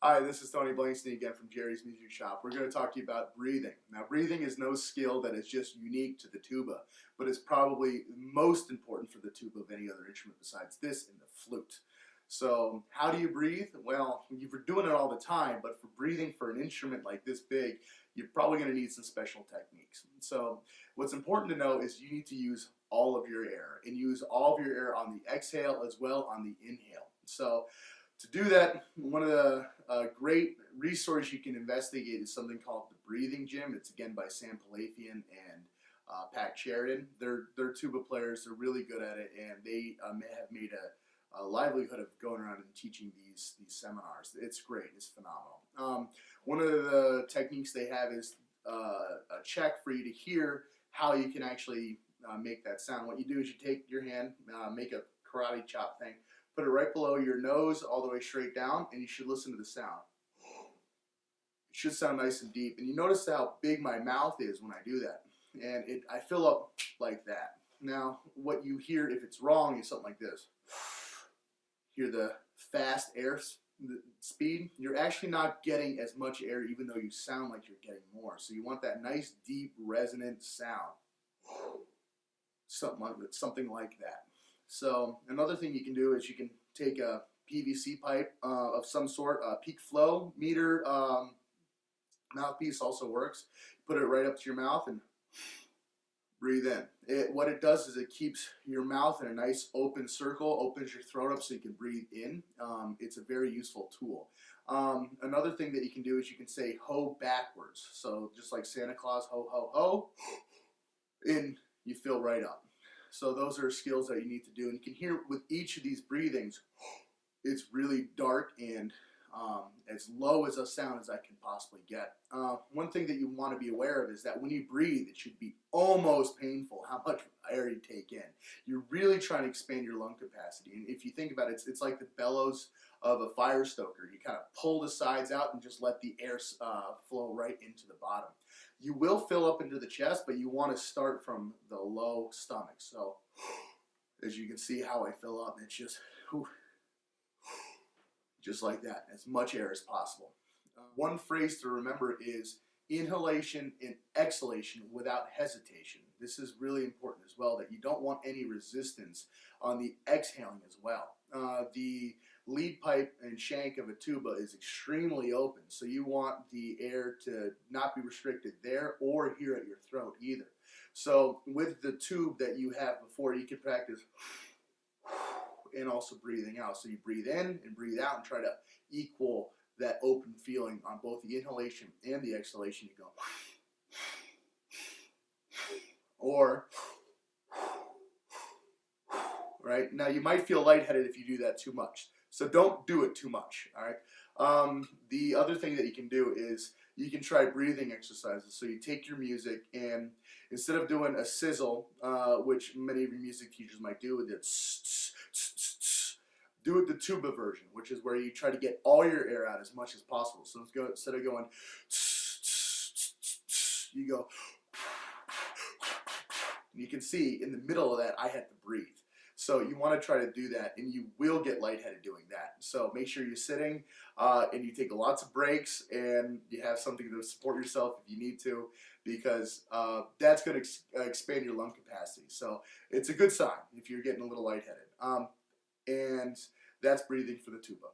Hi, this is Tony Blankstein again from Jerry's Music Shop. We're going to talk to you about breathing. Now, breathing is no skill that is just unique to the tuba, but it's probably most important for the tuba of any other instrument besides this and the flute. So, how do you breathe? Well, you're doing it all the time, but for breathing for an instrument like this big, you're probably going to need some special techniques. So, what's important to know is you need to use all of your air, and use all of your air on the exhale as well on the inhale. So, to do that, one of the great resources you can investigate is something called the Breathing Gym. It's again by Sam Palafian and Pat Sheridan. They're tuba players. They're really good at it, and they have made a livelihood of going around and teaching these seminars. It's great. It's phenomenal. One of the techniques they have is a check for you to hear how you can actually make that sound. What you do is you take your hand, make a karate chop thing, put it right below your nose all the way straight down, and you should listen to the sound. It should sound nice and deep. And you notice how big my mouth is when I do that. And I fill up like that. Now, what you hear if it's wrong is something like this. Hear the fast air speed? You're actually not getting as much air even though you sound like you're getting more. So you want that nice, deep, resonant sound. Something like that. So another thing you can do is you can take a PVC pipe of some sort, a peak flow meter mouthpiece also works. Put it right up to your mouth and breathe in. What it does is it keeps your mouth in a nice open circle, opens your throat up so you can breathe in. It's a very useful tool. Another thing that you can do is you can say ho backwards. So just like Santa Claus, ho, ho, ho, in, you fill right up. So those are skills that you need to do. And you can hear with each of these breathings, it's really dark and as low as a sound as I can possibly get. One thing that you want to be aware of is that when you breathe, it should be almost painful how much air you take in. You're really trying to expand your lung capacity. And if you think about it, it's like the bellows of a fire stoker. You kind of pull the sides out and just let the air flow right into the bottom. You will fill up into the chest, but you want to start from the low stomach. So as you can see how I fill up, it's just like that, as much air as possible. One phrase to remember is inhalation and exhalation without hesitation. This is really important as well, that you don't want any resistance on the exhaling as well. The lead pipe and shank of a tuba is extremely open, so you want the air to not be restricted there or here at your throat either. So with the tube that you have before, you can practice and also breathing out. So you breathe in and breathe out and try to equal that open feeling on both the inhalation and the exhalation. You go, or, right? Now you might feel lightheaded if you do that too much. So don't do it too much, all right? The other thing that you can do is you can try breathing exercises. So you take your music and instead of doing a sizzle, which many of your music teachers might do, with it, do it the tuba version, which is where you try to get all your air out as much as possible. So instead of going, you go, you can see in the middle of that I had to breathe. So you want to try to do that, and you will get lightheaded doing that. So make sure you're sitting and you take lots of breaks and you have something to support yourself if you need to, because that's going to expand your lung capacity. So it's a good sign if you're getting a little lightheaded. And that's breathing for the tuba.